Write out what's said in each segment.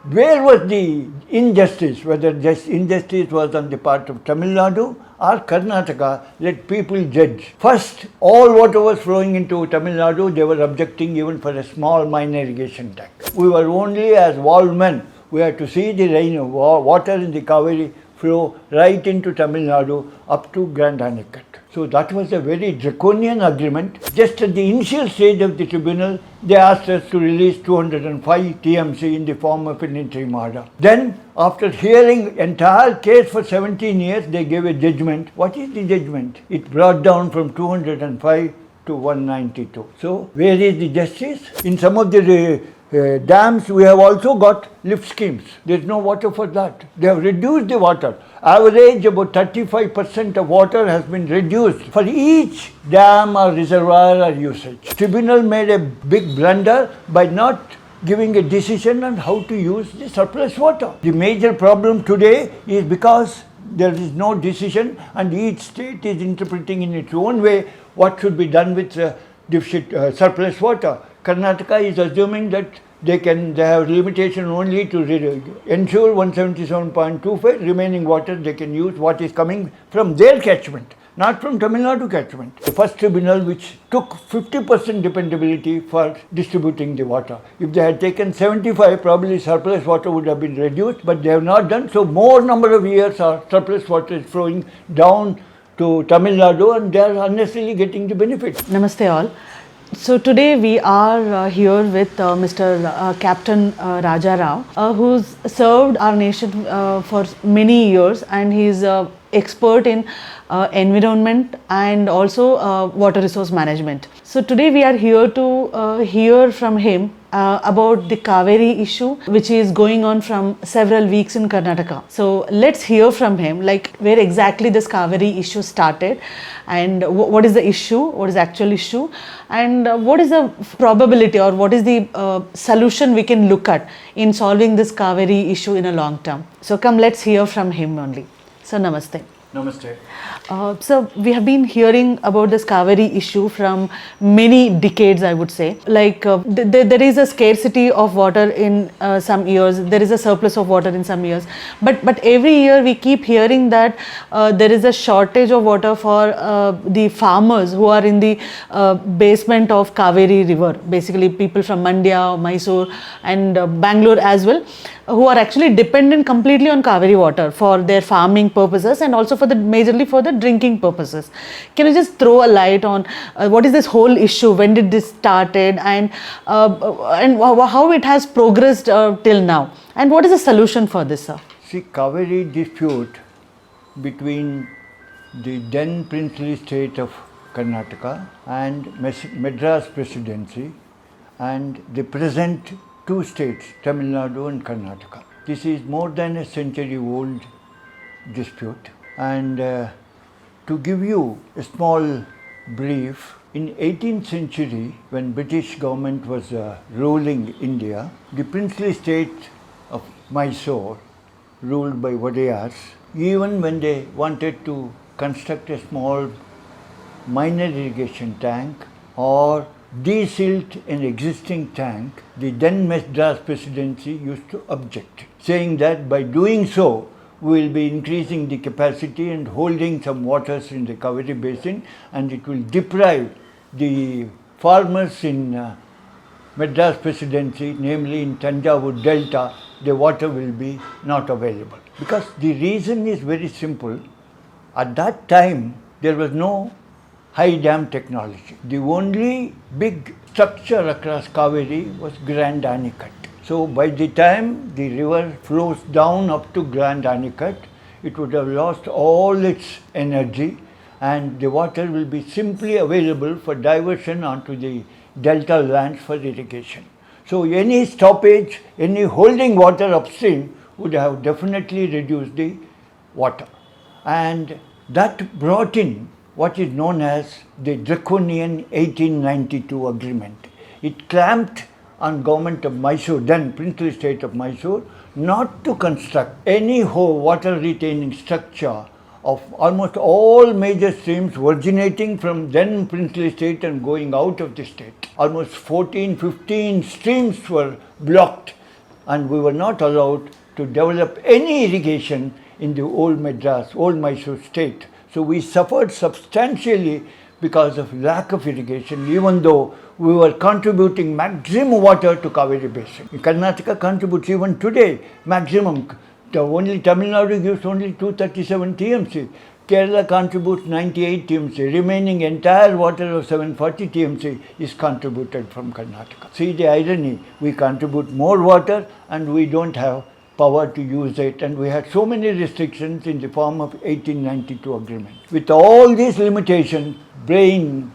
Where was the injustice? Whether just injustice was on the part of Tamil Nadu or Karnataka, let people judge. First, all water was flowing into Tamil Nadu, they were objecting even for a small minor irrigation tank. We were only as walled men, we had to see the rain, water in the Cauvery flow right into Tamil Nadu up to Grand Anicut. So that was a very draconian agreement. Just at the initial stage of the tribunal, they asked us to release 205 TMC in the form of an interim order. Then, after hearing entire case for 17 years, they gave a judgment. What is the judgment? It brought down from 205 to 192. So, where is the justice? In some of the dams, we have also got lift schemes. There is no water for that. They have reduced the water. Average about 35% of water has been reduced for each dam or reservoir or usage. Tribunal made a big blunder by not giving a decision on how to use the surplus water. The major problem today is because there is no decision and each state is interpreting in its own way what should be done with surplus water. Karnataka is assuming that they have limitation only to ensure 177.25 remaining water they can use what is coming from their catchment, not from Tamil Nadu catchment. The first tribunal which took 50% dependability for distributing the water. If they had taken 75, probably surplus water would have been reduced, but they have not done. So more number of years our surplus water is flowing down to Tamil Nadu and they are unnecessarily getting the benefit. Namaste all. So today we are here with Mr. Captain Rajarao, who's served our nation for many years, and he's expert in environment and also water resource management. So today we are here to hear from him about the Cauvery issue, which is going on from several weeks in Karnataka. So let's hear from him, like where exactly this Cauvery issue started, and what is the issue, what is the actual issue, and what is the probability or what is the solution we can look at in solving this Cauvery issue in a long term. So come, let's hear from him only. So namaste. Namaste. So we have been hearing about this Cauvery issue from many decades, I would say. Like there is a scarcity of water in some years, there is a surplus of water in some years. But every year we keep hearing that there is a shortage of water for the farmers who are in the basement of Cauvery river. Basically people from Mandya, Mysore and Bangalore as well, who are actually dependent completely on Cauvery water for their farming purposes and also for majorly for the drinking purposes. Can you just throw a light on what is this whole issue, when did this started, and how it has progressed till now, and what is the solution for this, sir? See, Cauvery dispute between the then princely state of Karnataka and Madras Presidency and the present two states, Tamil Nadu and Karnataka. This is more than a century old dispute. And to give you a small brief, in 18th century, when British government was ruling India, the princely state of Mysore, ruled by Wadayars, even when they wanted to construct a small minor irrigation tank or desilt an existing tank, the then Madras Presidency used to object, saying that by doing so, we will be increasing the capacity and holding some waters in the Cauvery basin, and it will deprive the farmers in Madras Presidency, namely in Tanjavur Delta, the water will be not available. Because the reason is very simple. At that time, there was no high dam technology. The only big structure across Cauvery was Grand Anicut. So by the time the river flows down up to Grand Anicut, it would have lost all its energy and the water will be simply available for diversion onto the delta lands for irrigation. So any stoppage, any holding water upstream would have definitely reduced the water. And that brought in what is known as the draconian 1892 agreement. It clamped on government of Mysore, then princely state of Mysore, not to construct any water retaining structure of almost all major streams originating from then princely state and going out of the state. Almost 14, 15 streams were blocked and we were not allowed to develop any irrigation in the old Madras, old Mysore state. So we suffered substantially because of lack of irrigation, even though we were contributing maximum water to Cauvery basin. Karnataka contributes even today maximum. Only Tamil Nadu gives only 237 TMC. Kerala contributes 98 TMC. Remaining entire water of 740 TMC is contributed from Karnataka. See the irony, we contribute more water and we don't have power to use it, and we had so many restrictions in the form of 1892 agreement. With all these limitations, brain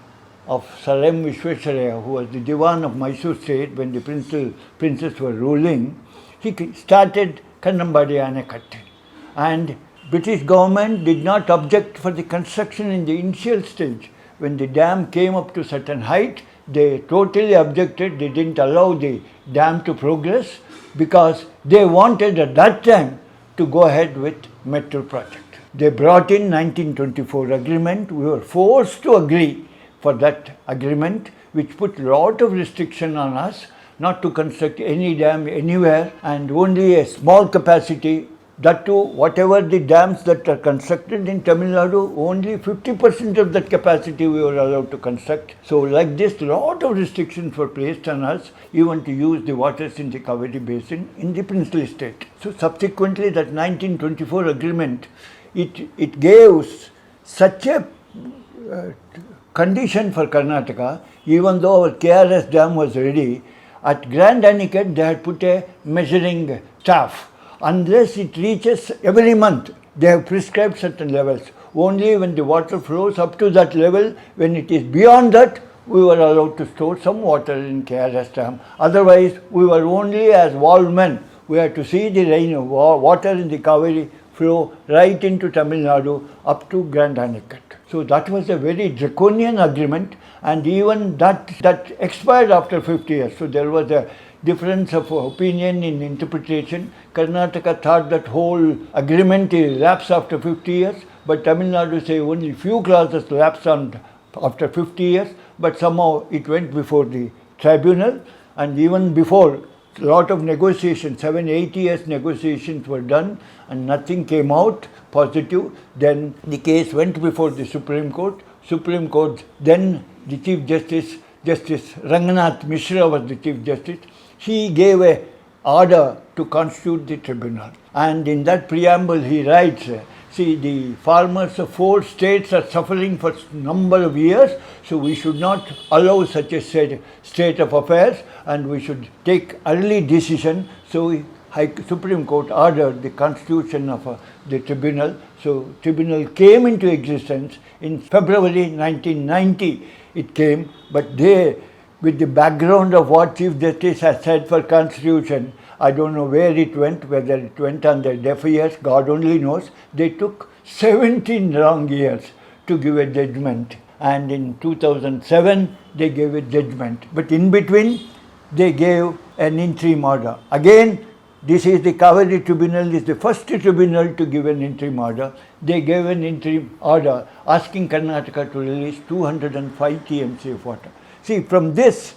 of Sir M. Vishwesvaraya, who was the Diwan of Mysore state when the princes were ruling, he started Kannambadi Anekattu. And British government did not object for the construction in the initial stage. When the dam came up to certain height, they totally objected. They didn't allow the dam to progress because they wanted at that time to go ahead with metro project. They brought in 1924 agreement. We were forced to agree for that agreement, which put a lot of restriction on us not to construct any dam anywhere, and only a small capacity. That too, whatever the dams that are constructed in Tamil Nadu, only 50% of that capacity we were allowed to construct. So like this, lot of restrictions were placed on us even to use the waters in the Cauvery basin in the princely state. So subsequently that 1924 agreement, it gave such a condition for Karnataka, even though our KRS dam was ready, at Grand Anicut they had put a measuring staff. Unless it reaches every month, they have prescribed certain levels. Only when the water flows up to that level, when it is beyond that, we were allowed to store some water in KRS dam. Otherwise, we were only as wallmen. We had to see the rain, water in the Cauvery flow right into Tamil Nadu up to Grand Anicut. So that was a very draconian agreement, and even that expired after 50 years. So there was a difference of opinion in interpretation. Karnataka thought that whole agreement lapsed after 50 years, but Tamil Nadu say only few clauses lapsed after 50 years, but somehow it went before the tribunal, and even before a lot of negotiations, 7-8 years negotiations were done and nothing came out positive. Then the case went before the Supreme Court. Supreme Court, then the Chief Justice Ranganath Mishra was the Chief Justice. He gave a order to constitute the tribunal, and in that preamble he writes, see, the farmers of 4 states are suffering for a number of years, so we should not allow such a state of affairs, and we should take early decision. So Supreme Court ordered the constitution of the tribunal. So tribunal came into existence in February 1990. It came, but they, with the background of what Chief Justice has said for Constitution, I don't know where it went, whether it went on their deaf ears, God only knows. They took 17 long years to give a judgment, and in 2007 they gave a judgment. But in between they gave an interim order. Again, this is the Cauvery Tribunal, is the first tribunal to give an interim order. They gave an interim order asking Karnataka to release 205 TMC of water. See, from this,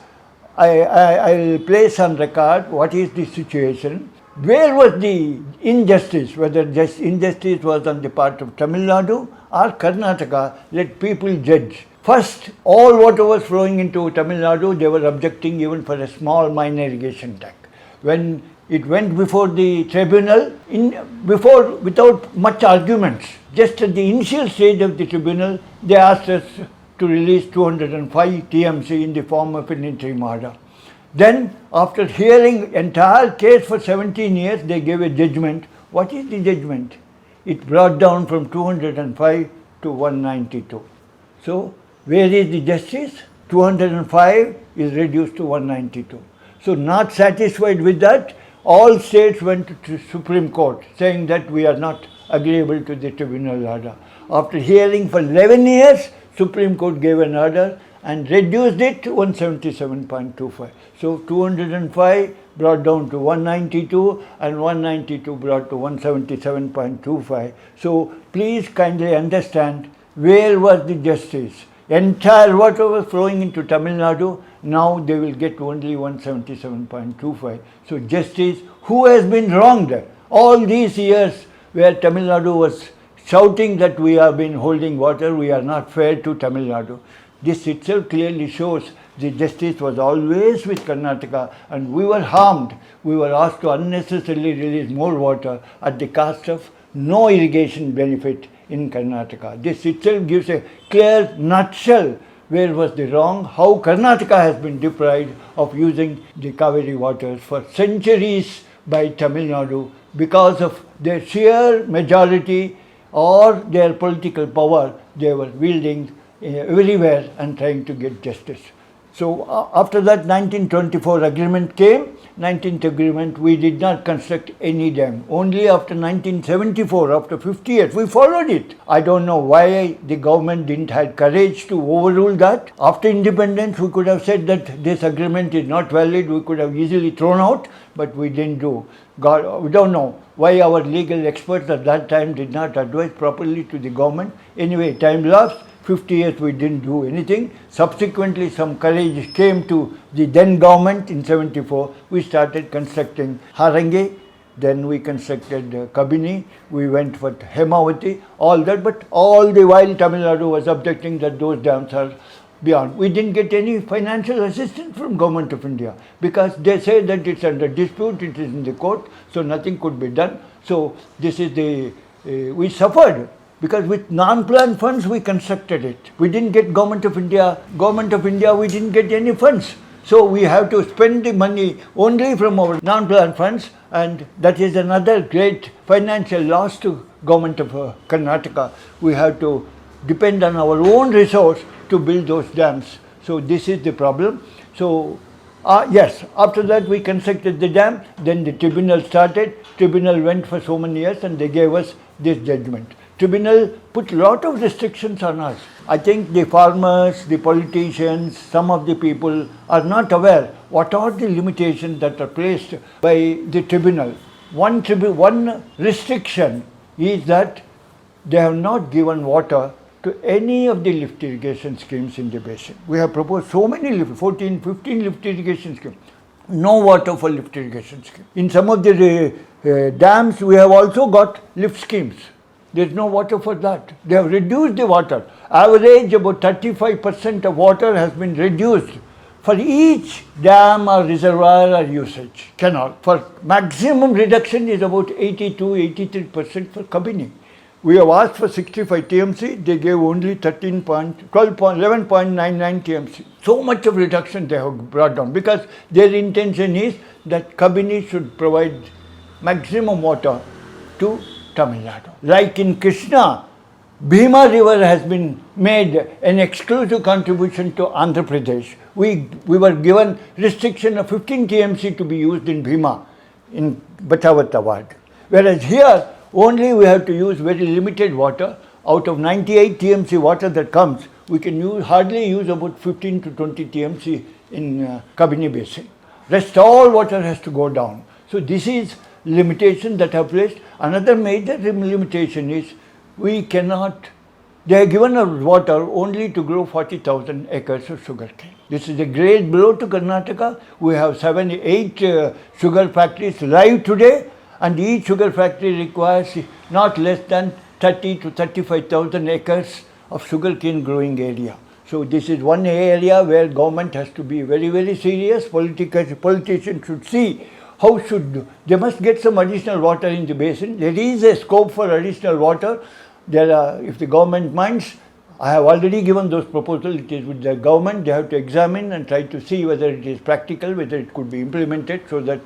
I will place on record what is the situation. Where was the injustice? Whether just injustice was on the part of Tamil Nadu or Karnataka, let people judge. First, all water was flowing into Tamil Nadu, they were objecting even for a small minor irrigation tank. When it went before the tribunal, without much arguments, just at the initial stage of the tribunal, they asked us to release 205 TMC in the form of an interim order. Then, after hearing entire case for 17 years, they gave a judgment. What is the judgment? It brought down from 205 to 192. So, where is the justice? 205 is reduced to 192. So, not satisfied with that, all states went to Supreme Court saying that we are not agreeable to the tribunal order. After hearing for 11 years, Supreme Court gave an order and reduced it to 177.25. So 205 brought down to 192 and 192 brought to 177.25. So please kindly understand, where was the justice? Entire water was flowing into Tamil Nadu. Now they will get only 177.25. So justice, who has been wronged? All these years where Tamil Nadu was shouting that we have been holding water, we are not fair to Tamil Nadu. This itself clearly shows the justice was always with Karnataka, and we were harmed. We were asked to unnecessarily release more water at the cost of no irrigation benefit in Karnataka. This itself gives a clear nutshell where was the wrong, how Karnataka has been deprived of using the Cauvery waters for centuries by Tamil Nadu because of their sheer majority or their political power they were wielding everywhere and trying to get justice. So after that 1924 agreement came, 19th agreement, we did not construct any dam. Only after 1974, after 50 years, we followed it. I don't know why the government didn't have courage to overrule that. After independence, we could have said that this agreement is not valid. We could have easily thrown out, but we didn't do. We don't know why our legal experts at that time did not advise properly to the government. Anyway, time lapsed. 50 years we didn't do anything. Subsequently, some courage came to the then government in 74. We started constructing Harangi, then we constructed Kabini, we went for Hemavati, all that, but all the while Tamil Nadu was objecting that those dams are beyond. We didn't get any financial assistance from Government of India because they say that it's under dispute, it is in the court, so nothing could be done. So this is we suffered. Because with non-plan funds we constructed it. We didn't get Government of India, we didn't get any funds. So we have to spend the money only from our non-plan funds, and that is another great financial loss to Government of Karnataka. We have to depend on our own resource to build those dams. So this is the problem. So yes, after that we constructed the dam, then the tribunal started. Tribunal went for so many years and they gave us this judgment. Tribunal put a lot of restrictions on us. I think the farmers, the politicians, some of the people are not aware what are the limitations that are placed by the tribunal. One restriction is that they have not given water to any of the lift irrigation schemes in the basin. We have proposed so many 14, 15 lift irrigation schemes. No water for lift irrigation scheme. In some of the dams we have also got lift schemes. There is no water for that. They have reduced the water. Average about 35% of water has been reduced for each dam or reservoir or usage, canal. For maximum reduction is about 82-83% for Kabini. We have asked for 65 TMC, they gave only 11.99 TMC. So much of reduction they have brought down because their intention is that Kabini should provide maximum water to Tamil Nadu. Like in Krishna, Bhima river has been made an exclusive contribution to Andhra Pradesh. We were given restriction of 15 TMC to be used in Bhima, in Batavata ward. Whereas here, only we have to use very limited water. Out of 98 TMC water that comes, we can hardly use about 15 to 20 TMC in Kabini basin. Rest all water has to go down. So this is limitation that are placed. Another major limitation is we cannot, they have given us water only to grow 40,000 acres of sugarcane. This is a great blow to Karnataka. We have 7-8 sugar factories live today, and each sugar factory requires not less than 30 to 35,000 acres of sugarcane growing area. So this is one area where government has to be very, very serious. Politicians should see they must get some additional water in the basin. There is a scope for additional water. If the government minds, I have already given those proposals. It is with the government. They have to examine and try to see whether it is practical, whether it could be implemented so that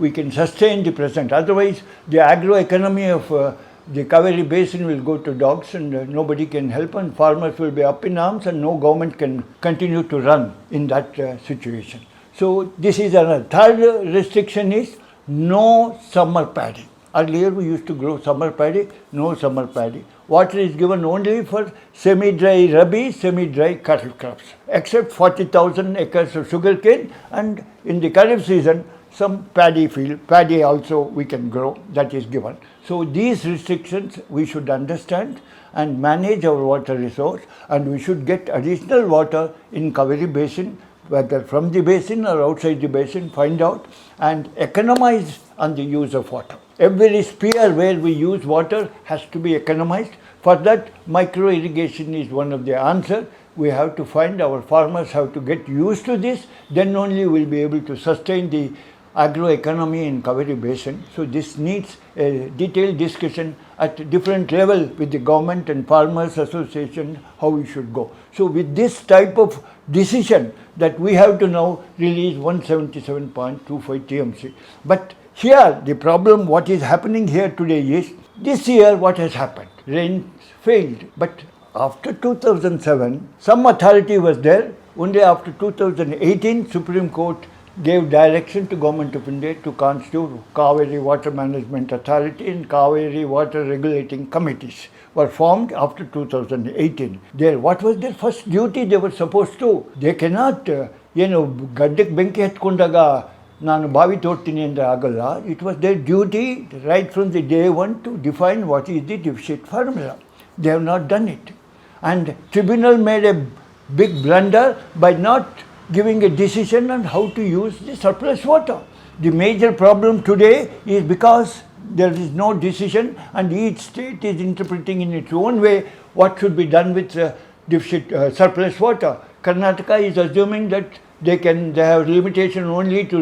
we can sustain the present. Otherwise, the agroeconomy of the Cauvery basin will go to dogs and nobody can help, and farmers will be up in arms and no government can continue to run in that situation. So this is another. Third restriction is no summer paddy. Earlier we used to grow summer paddy, no summer paddy. Water is given only for semi-dry rabi, semi-dry kharif crops, except 40,000 acres of sugarcane, and in the kharif season some paddy field, paddy also we can grow, that is given. So these restrictions we should understand and manage our water resource, and we should get additional water in Cauvery basin whether from the basin or outside the basin, find out and economize on the use of water. Every sphere where we use water has to be economized. For that, micro irrigation is one of the answers. We have to find, our farmers have to get used to this, then only we'll be able to sustain the agroeconomy in Cauvery basin. So this needs a detailed discussion at different level with the government and farmers association, how we should go. So with this type of decision that we have to now release 177.25 TMC. But here the problem, what is happening here today is, this year what has happened? Rain failed, but after 2007, some authority was there. Only after 2018, Supreme Court gave direction to Government of India to constitute Cauvery Water Management Authority and Cauvery Water Regulating Committees were formed after 2018. What was their first duty they were supposed to? They cannot, gaddek benki hetkondaga ನಾನು ಬಾವಿ ತೋಡ್ತೀನಿ ಅಂದರೆ ಆಗಲ್ಲ. It was their duty right from the day one to define what is the deficit formula. They have not done it. And tribunal made a big blunder by not giving a decision on how to use the surplus water. The major problem today is because there is no decision and each state is interpreting in its own way what should be done with deficit surplus water. Karnataka is assuming that they have limitation only to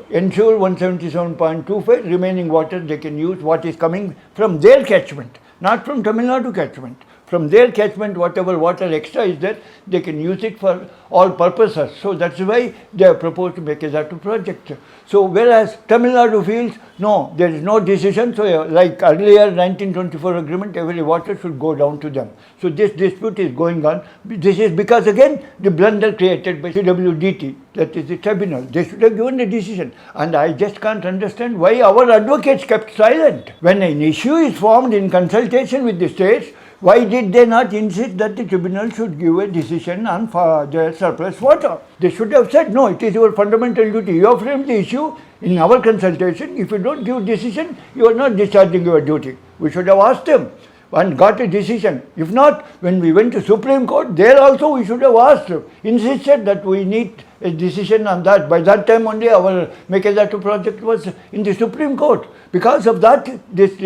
ensure 177.25 remaining water they can use what is coming from their catchment, not from Tamil Nadu catchment. From their catchment, whatever water extra is there, they can use it for all purposes. So that's why they have proposed to make a Zatu project. So whereas Tamil Nadu feels, no, there is no decision. So like earlier 1924 agreement, every water should go down to them. So this dispute is going on. This is because again, the blunder created by CWDT, that is the tribunal. They should have given a decision. And I just can't understand why our advocates kept silent. When an issue is formed in consultation with the states, why did they not insist that the tribunal should give a decision on their surplus water? They should have said, no, it is your fundamental duty. You have framed the issue in our consultation. If you don't give decision, you are not discharging your duty. We should have asked them and got a decision. If not, when we went to Supreme Court, there also we should have asked, insisted that we need a decision on that. By that time only our Mekedatu project was in the Supreme Court. Because of that, this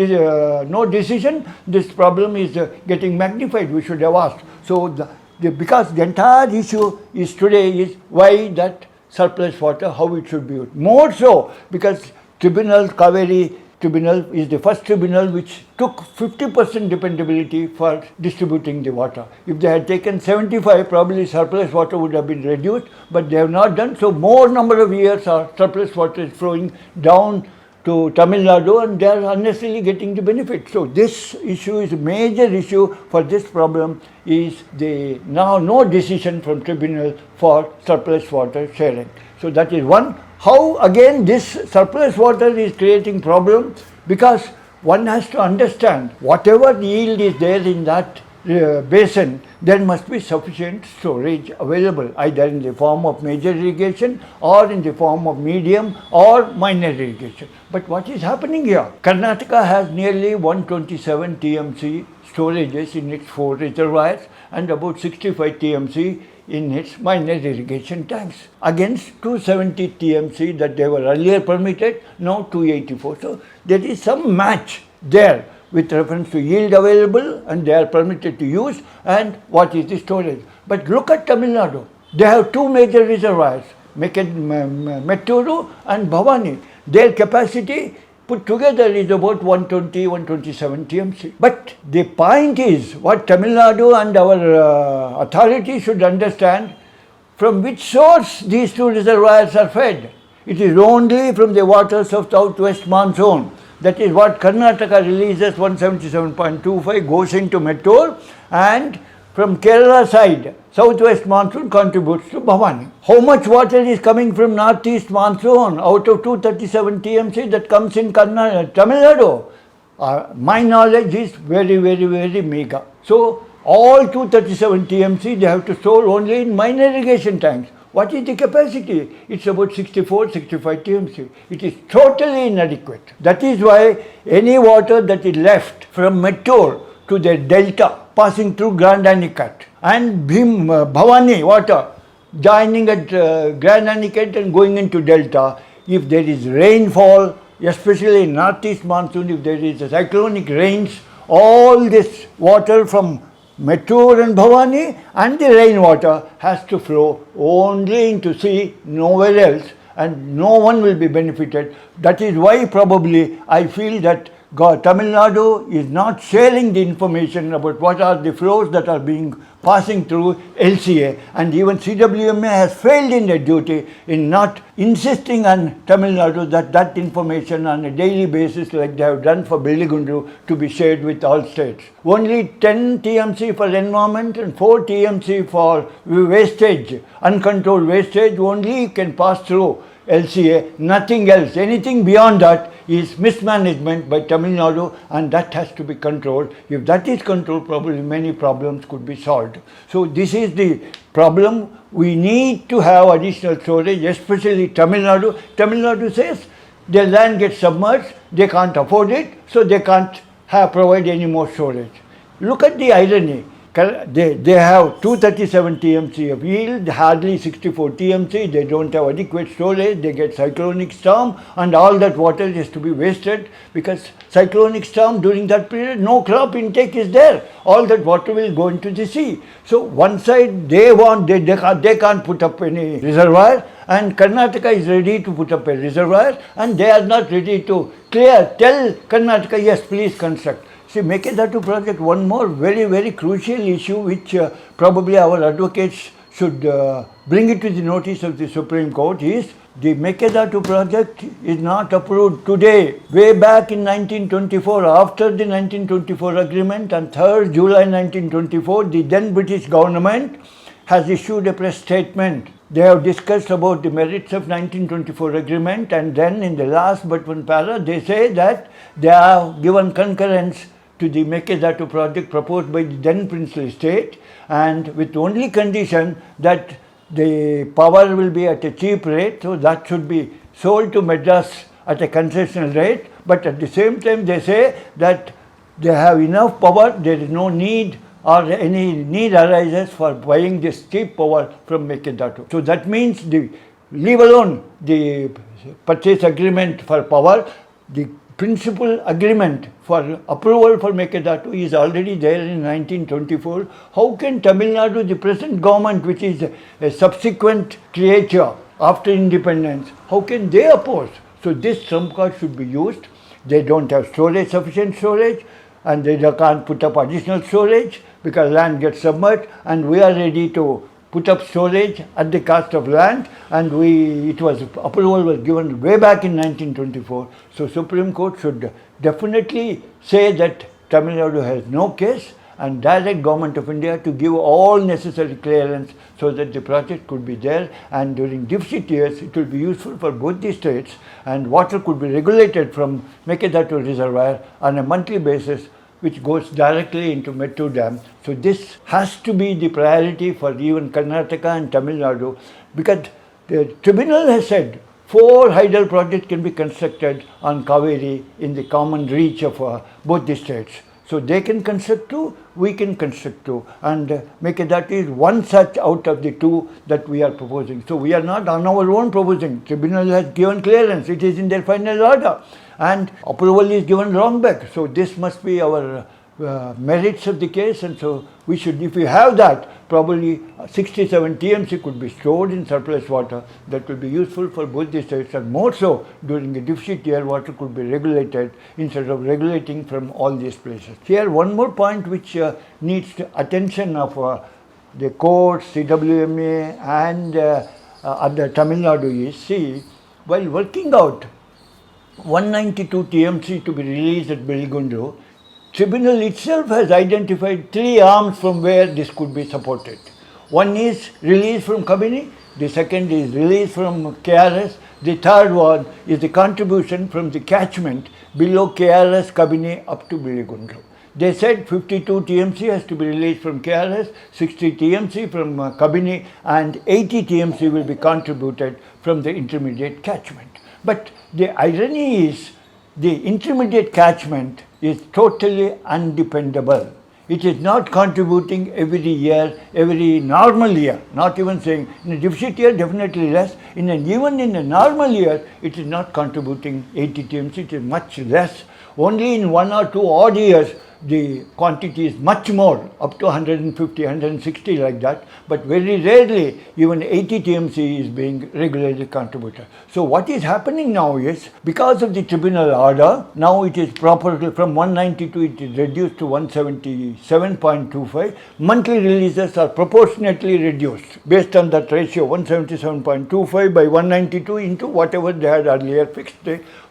no decision, this problem is getting magnified. We should have asked. So because the entire issue is today is why that surplus water, how it should be used. More so because tribunal, Cauvery tribunal is the first tribunal which took 50% dependability for distributing the water. If they had taken 75, probably surplus water would have been reduced, but they have not done. So more number of years our surplus water is flowing down to Tamil Nadu and they are unnecessarily getting the benefit. So this issue is a major issue for this problem is the now no decision from tribunal for surplus water sharing. So that is one. How again this surplus water is creating problem because one has to understand whatever yield is there in that basin, there must be sufficient storage available either in the form of major irrigation or in the form of medium or minor irrigation. But what is happening here? Karnataka has nearly 127 TMC storages in its 4 reservoirs and about 65 TMC in its minor irrigation tanks against 270 TMC that they were earlier permitted, now 284. So there is some match there with reference to yield available and they are permitted to use and what is the storage. But look at Tamil Nadu. They have 2 major reservoirs, Metturu and Bhavani. Their capacity put together is about 120, 127 TMC. But the point is what Tamil Nadu and our authorities should understand from which source these 2 reservoirs are fed. It is only from the waters of southwest monsoon. That is what Karnataka releases 177.25 goes into Mettur and from Kerala side, southwest monsoon contributes to Bhavani. How much water is coming from northeast monsoon out of 237 TMC that comes in Tamil Nadu? My knowledge is very, very, very mega. So all 237 TMC they have to store only in minor irrigation tanks. What is the capacity? It's about 64, 65 TMC. It is totally inadequate. That is why any water that is left from Mettur to the delta passing through Grand Anicut and Bhavani water joining at Grand Aniket and going into Delta. If there is rainfall, especially in northeast monsoon, if there is a cyclonic rains, all this water from Mettur and Bhavani and the rainwater has to flow only into sea, nowhere else, and no one will be benefited. That is why probably I feel that Tamil Nadu is not sharing the information about what are the flows that are being passing through LCA, and even CWMA has failed in their duty in not insisting on Tamil Nadu that information on a daily basis, like they have done for Belligundu, to be shared with all states. Only 10 TMC for environment and 4 TMC for wastage, uncontrolled wastage only can pass through LCA, nothing else. Anything beyond that is mismanagement by Tamil Nadu, and that has to be controlled. If that is controlled, probably many problems could be solved. So this is the problem. We need to have additional storage, especially Tamil Nadu. Tamil Nadu says their land gets submerged, they can't afford it, so they can't provide any more storage. Look at the irony. They have 237 TMC of yield, hardly 64 TMC, they don't have adequate storage, they get cyclonic storm, and all that water is to be wasted, because cyclonic storm during that period, no crop intake is there, all that water will go into the sea. So one side they can't put up any reservoir, and Karnataka is ready to put up a reservoir, and they are not ready to tell Karnataka, yes, please construct. See, Mekedatu project, one more very, very crucial issue which probably our advocates should bring it to the notice of the Supreme Court is the Mekedatu project is not approved today. Way back in 1924, after the 1924 agreement, on 3rd July 1924, the then British government has issued a press statement. They have discussed about the merits of 1924 agreement, and then in the last but one para, they say that they have given concurrence to the Mekedatu project proposed by the then princely state, and with only condition that the power will be at a cheap rate, so that should be sold to Madras at a concessional rate, but at the same time they say that they have enough power, there is no need or any need arises for buying this cheap power from Mekedatu. So that means leave alone the purchase agreement for power, the principal agreement for approval for Mekedatu is already there in 1924. How can Tamil Nadu, the present government, which is a subsequent creature after independence, how can they oppose? So this trump card should be used. They don't have sufficient storage, and they can't put up additional storage because land gets submerged, and we are ready to put up storage at the cost of land, and approval was given way back in 1924. So Supreme Court should definitely say that Tamil Nadu has no case and direct Government of India to give all necessary clearance so that the project could be there, and during deficit years it will be useful for both the states, and water could be regulated from Mekedatu reservoir on a monthly basis, which goes directly into Mettur Dam. So this has to be the priority for even Karnataka and Tamil Nadu, because the tribunal has said 4 hydel projects can be constructed on Cauvery in the common reach of both the states. So they can construct 2, we can construct 2, and Mekedatu is one such out of the 2 that we are proposing. So we are not on our own proposing. Tribunal has given clearance, it is in their final order, and approval is given wrong back. So this must be our merits of the case, and so we should, if we have that, probably 67 TMC could be stored in surplus water that will be useful for both the states, and more so during a deficit year water could be regulated instead of regulating from all these places. Here one more point which needs attention of the courts, CWMA and other Tamil Nadu is, see, while working out 192 TMC to be released at Belligundu, Tribunal itself has identified 3 arms from where this could be supported. One is release from Kabini, the second is release from KRS, the third one is the contribution from the catchment below KRS, Kabini up to Belligundu. They said 52 TMC has to be released from KRS, 60 TMC from Kabini, and 80 TMC will be contributed from the intermediate catchment. But the irony is, the intermediate catchment is totally undependable. It is not contributing every year, every normal year, not even saying in a deficit year definitely less, even in a normal year it is not contributing 80 TMC, it is much less. Only in 1 or 2 odd years the quantity is much more, up to 150, 160 like that, but very rarely even 80 TMC is being regularly contributed. So what is happening now is, because of the tribunal order, now it is properly from 192 it is reduced to 177.25. Monthly releases are proportionately reduced based on that ratio, 177.25 by 192 into whatever they had earlier fixed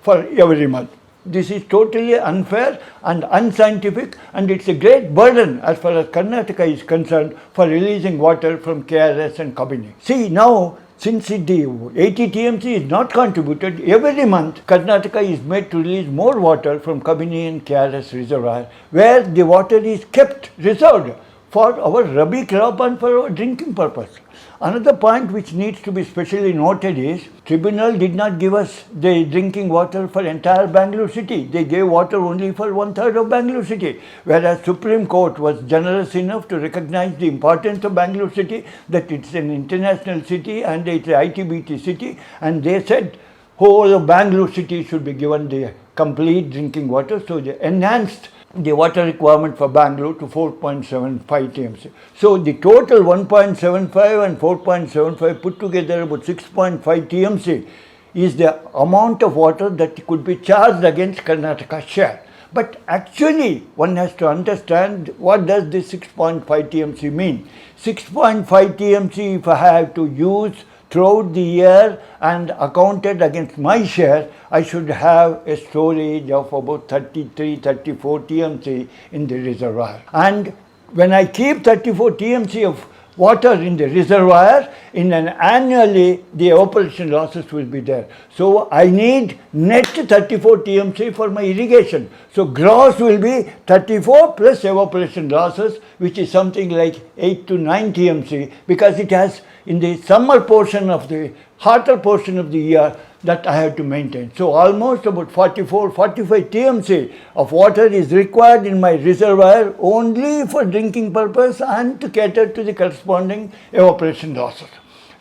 for every month. This is totally unfair and unscientific, and it's a great burden as far as Karnataka is concerned for releasing water from KRS and Cauvery. See, now since the 80 TMC is not contributed, every month Karnataka is made to release more water from Cauvery and KRS reservoir, where the water is kept reserved for our rabi crop and for our drinking purpose. Another point which needs to be specially noted is, tribunal did not give us the drinking water for entire Bangalore city. They gave water only for 1/3 of Bangalore city, whereas Supreme Court was generous enough to recognize the importance of Bangalore city, that it's an international city and it's an ITBT city, and they said whole of Bangalore city should be given the complete drinking water. So they enhanced the water requirement for Bangalore to 4.75 TMC. So the total 1.75 and 4.75 put together about 6.5 TMC is the amount of water that could be charged against Karnataka's share. But actually one has to understand, what does this 6.5 TMC mean? 6.5 TMC, if I have to use throughout the year and accounted against my share, I should have a storage of about 33, 34 TMC in the reservoir. And when I keep 34 TMC of water in the reservoir, in an annually the evaporation losses will be there. So I need net 34 TMC for my irrigation. So gross will be 34 plus evaporation losses, which is something like 8 to 9 TMC, because it has in the summer portion of the hotter portion of the year that I have to maintain. So almost about 44, 45 TMC of water is required in my reservoir only for drinking purpose and to cater to the corresponding evaporation losses.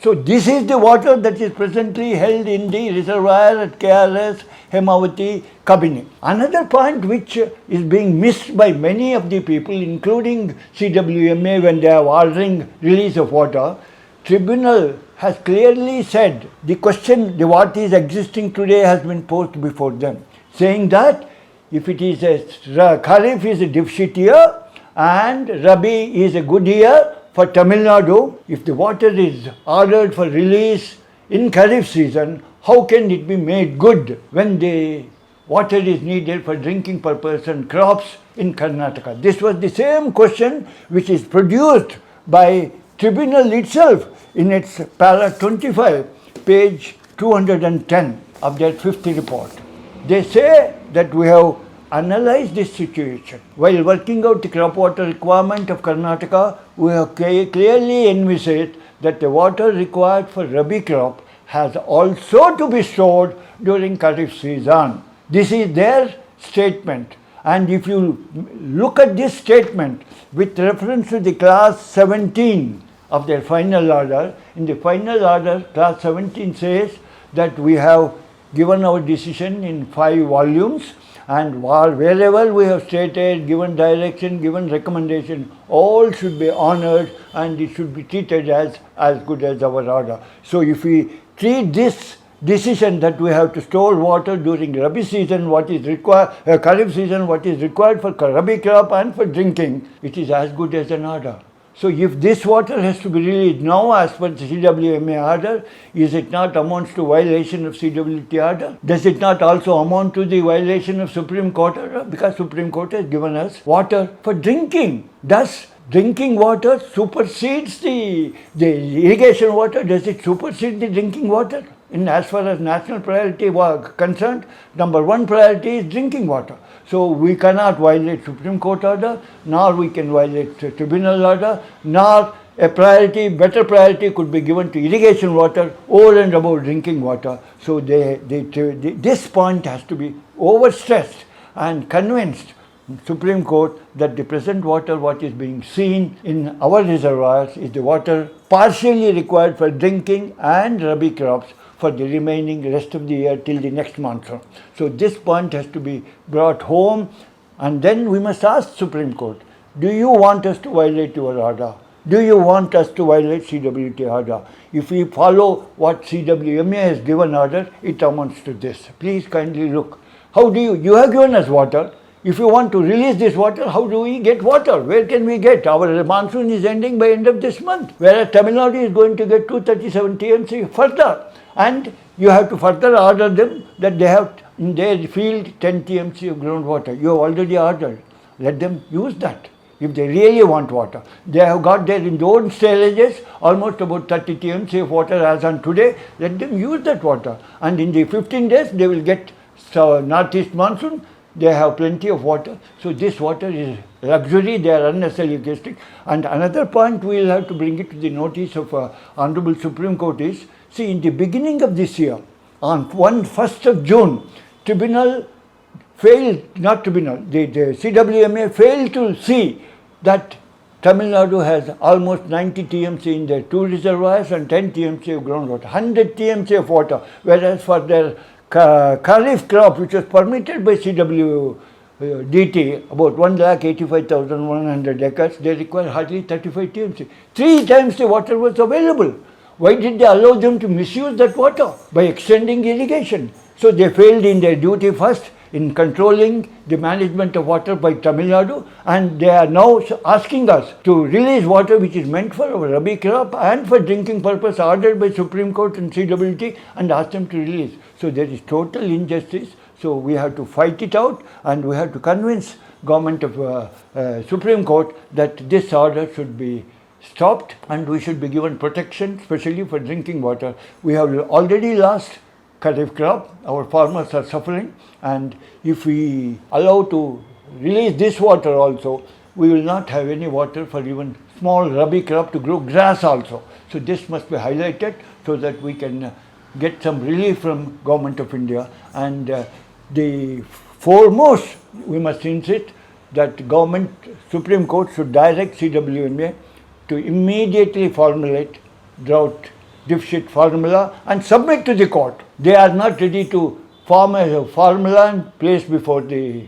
So this is the water that is presently held in the reservoir at KRS, Hemavati, Cauvery. Another point which is being missed by many of the people, including CWMA, when they are ordering release of water, tribunal has clearly said the question, the what is existing today has been posed before them, saying that if it is a Kharif is a deficit year and Rabi is a good year for Tamil Nadu, if the water is ordered for release in Kharif season, how can it be made good when the water is needed for drinking purpose and crops in Karnataka? This was the same question which is produced by tribunal itself in its para 25, page 210 of their 5th report. They say that we have analyzed this situation. While working out the crop water requirement of Karnataka, we have clearly envisaged that the water required for Rabi crop has also to be stored during Kharif season. This is their statement. And if you look at this statement with reference to the class 17 of their final order, in the final order, class 17 says that we have given our decision in 5 volumes, and wherever we have stated, given direction, given recommendation, all should be honored and it should be treated as good as our order. So if we treat this decision that we have to store water during Rabi season, what is required, Kharif season, what is required for Rabi crop and for drinking, it is as good as an order. So if this water has to be released now as per the CWMA order, is it not amounts to violation of CWT order? Does it not also amount to the violation of Supreme Court order? Because Supreme Court has given us water for drinking. Does drinking water supersedes the irrigation water? Does it supersede the drinking water? As far as national priority was concerned, number 1 priority is drinking water. So we cannot violate Supreme Court order, nor we can violate tribunal order, nor a priority, better priority could be given to irrigation water over and above drinking water. So this point has to be overstressed and convinced Supreme Court that the present water what is being seen in our reservoirs is the water partially required for drinking and rabi crops for the remaining rest of the year till the next monsoon. So this point has to be brought home, and then we must ask Supreme Court, do you want us to violate your order? Do you want us to violate CWT order? If we follow what CWMA has given order, it amounts to this. Please kindly look. How do you have given us water. If you want to release this water, how do we get water? Where can we get? Our monsoon is ending by end of this month, whereas Tamil Nadu is going to get 237 TMC further. And you have to further order them that they have in their field 10 TMC of groundwater. You have already ordered. Let them use that. If they really want water, they have got their in their own storages almost about 30 TMC of water as on today. Let them use that water, and in the 15 days they will get northeast monsoon. They have plenty of water. So this water is luxury. They are unnecessarily wasting. And another point we will have to bring it to the notice of Honorable Supreme Court is, see, in the beginning of this year, on 1st of June, the CWMA failed to see that Tamil Nadu has almost 90 TMC in their two reservoirs and 10 TMC of groundwater, 100 TMC of water, whereas for their Kharif crop, which was permitted by CWDT, about 1,85,100 acres, they require hardly 35 TMC. 3 times the water was available. Why did they allow them to misuse that water? By extending irrigation. So they failed in their duty first in controlling the management of water by Tamil Nadu, and they are now asking us to release water which is meant for our rabi crop and for drinking purpose, ordered by Supreme Court and CWT, and ask them to release. So there is total injustice. So we have to fight it out, and we have to convince government of Supreme Court that this order should be stopped and we should be given protection, especially for drinking water. We have already lost Kharif crop. Our farmers are suffering, and if we allow to release this water also, we will not have any water for even small rabi crop to grow grass also. So this must be highlighted so that we can get some relief from Government of India. And the foremost, we must insist that Government, Supreme Court should direct CWMA to immediately formulate drought deficit formula and submit to the court. They are not ready to form a formula and place before the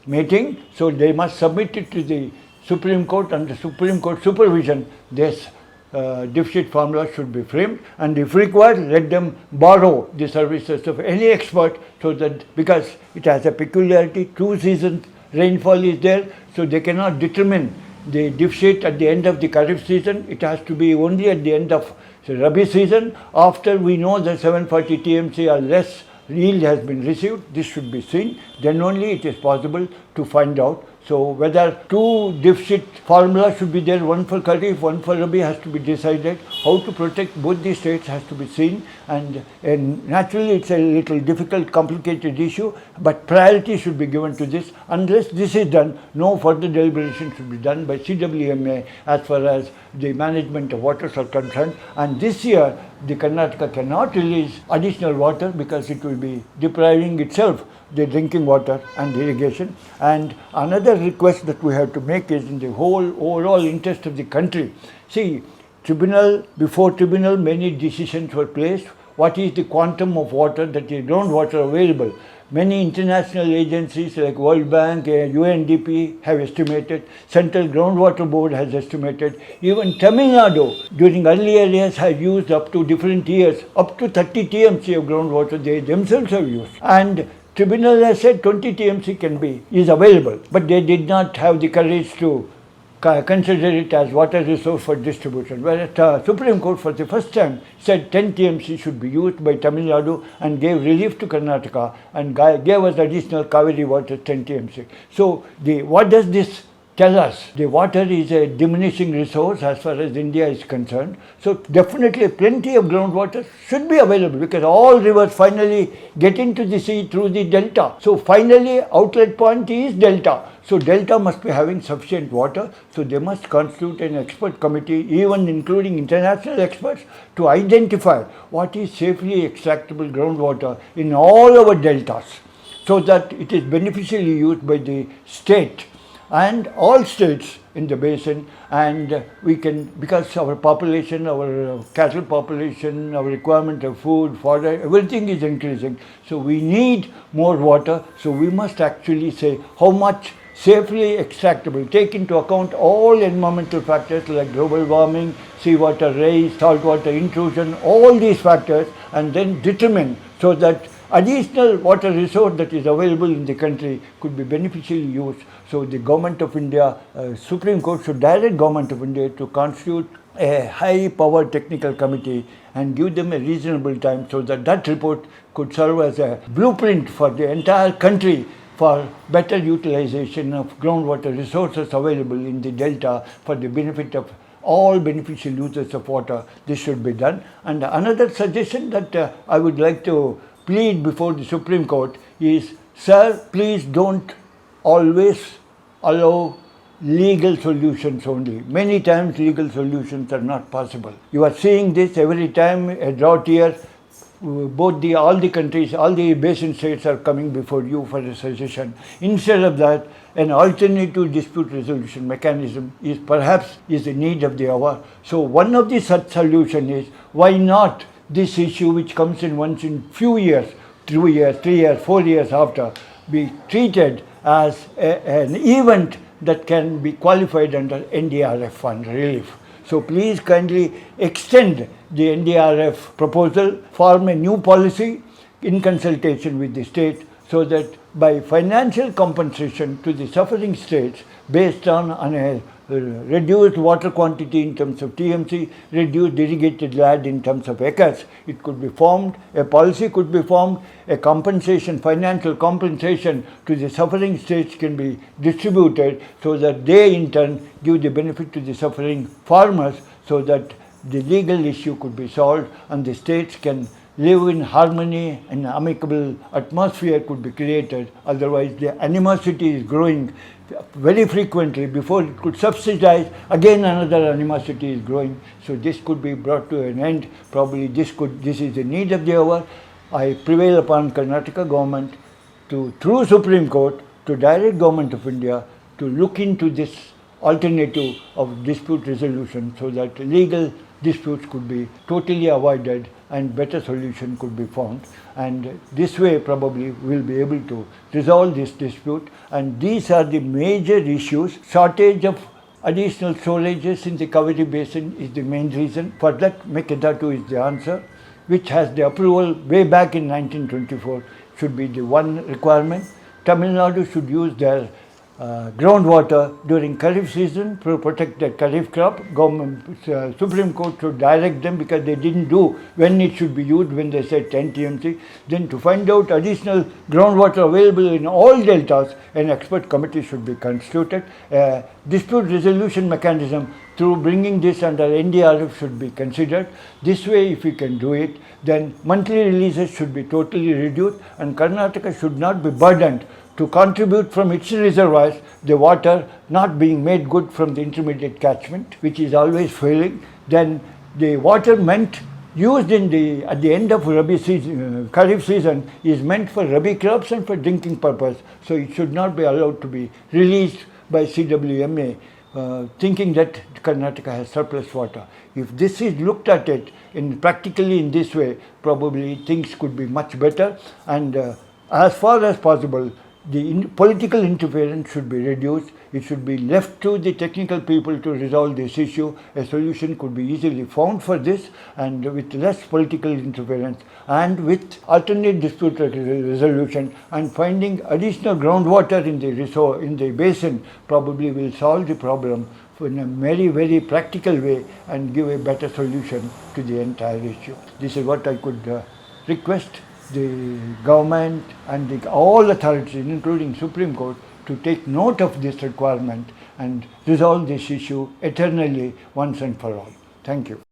meeting, so they must submit it to the Supreme Court. Under Supreme Court supervision, this deficit formula should be framed, and if required, let them borrow the services of any expert, so that, because it has a peculiarity, 2 seasons rainfall is there, so they cannot determine the deficit at the end of the Kharif season. It has to be only at the end of the Rabi season. After we know that 740 TMC or less yield has been received, this should be seen. Then only it is possible to find out. So whether 2 deficit formula should be there, one for Kharif, one for Rabi, has to be decided. How to protect both the states has to be seen, and naturally it's a little difficult, complicated issue, but priority should be given to this. Unless this is done, no further deliberation should be done by CWMA as far as the management of waters are concerned. And this year the Karnataka cannot release additional water because it will be depriving itself the drinking water and irrigation. And another request that we have to make is in the whole overall interest of the country. See, before tribunal many decisions were placed. What is the quantum of water that is groundwater available? Many international agencies like World Bank, UNDP have estimated, Central Groundwater Board has estimated, even Tamil Nadu during earlier years has used up to different years, up to 30 TMC of groundwater they themselves have used. And tribunal has said 20 TMC is available, but they did not have the courage to consider it as water resource for distribution. Whereas Supreme Court for the first time said 10 TMC should be used by Tamil Nadu and gave relief to Karnataka and gave us additional Cauvery water 10 TMC. So what does this tell us? The water is a diminishing resource as far as India is concerned. So definitely plenty of groundwater should be available, because all rivers finally get into the sea through the delta. So finally outlet point is delta. So delta must be having sufficient water. So they must constitute an expert committee, even including international experts, to identify what is safely extractable groundwater in all our deltas. so that it is beneficially used by the state and all states in the basin, and we can, because our population, our cattle population, our requirement of food, fodder, everything is increasing. So we need more water. So we must actually say how much safely extractable, take into account all environmental factors like global warming, seawater rise, saltwater intrusion, all these factors, and then determine so that additional water resource that is available in the country could be beneficially used. So the Government of India, Supreme Court should direct Government of India to constitute a high power technical committee and give them a reasonable time so that that report could serve as a blueprint for the entire country for better utilization of groundwater resources available in the delta for the benefit of all beneficial users of water. This should be done. And another suggestion that I would like to plead before the Supreme Court is, sir, please don't always allow legal solutions only. Many times legal solutions are not possible. You are seeing this every time a drought year, all the countries, all the basin states are coming before you for a suggestion. Instead of that, an alternative dispute resolution mechanism is perhaps the need of the hour. So one of the such solution is, why not this issue which comes in once in few years, 2 years, 3 years, 4 years after, be treated as an event that can be qualified under NDRF fund relief. So please kindly extend the NDRF proposal, form a new policy in consultation with the state so that by financial compensation to the suffering states based on a reduced water quantity in terms of TMC, reduced irrigated land in terms of acres, it could be formed, a policy could be formed, a compensation, financial compensation to the suffering states can be distributed so that they in turn give the benefit to the suffering farmers so that the legal issue could be solved and the states can live in harmony and amicable atmosphere could be created. Otherwise the animosity is growing very frequently. Before it could subsidize, again another animosity is growing. So this could be brought to an end. Probably this is the need of the hour. I prevail upon Karnataka government to, through Supreme Court, to direct Government of India to look into this alternative of dispute resolution so that legal disputes could be totally avoided and better solution could be found, and this way probably we'll be able to resolve this dispute. And these are the major issues. Shortage of additional storages in the Cauvery basin is the main reason. For that, Mekedatu is the answer, which has the approval way back in 1924, should be the one requirement. Tamil Nadu should use their groundwater during Kharif season to protect the Kharif crop. Government, Supreme Court should direct them because they didn't do when it should be used when they said 10 TMC. Then to find out additional groundwater available in all deltas, an expert committee should be constituted. Dispute resolution mechanism through bringing this under NDRF should be considered. This way, if we can do it, then monthly releases should be totally reduced and Karnataka should not be burdened to contribute from its reservoirs the water not being made good from the intermediate catchment, which is always failing. Then the water used at the end of Rabi season, Kharif season, is meant for Rabi crops and for drinking purpose. So it should not be allowed to be released by CWMA, thinking that Karnataka has surplus water. If this is looked at it practically in this way, probably things could be much better, and as far as possible, the political interference should be reduced. It should be left to the technical people to resolve this issue. A solution could be easily found for this, and with less political interference and with alternate dispute resolution and finding additional groundwater in the basin probably will solve the problem in a very, very practical way and give a better solution to the entire issue. This is what I could request the government and all authorities, including Supreme Court, to take note of this requirement and resolve this issue eternally once and for all. Thank you.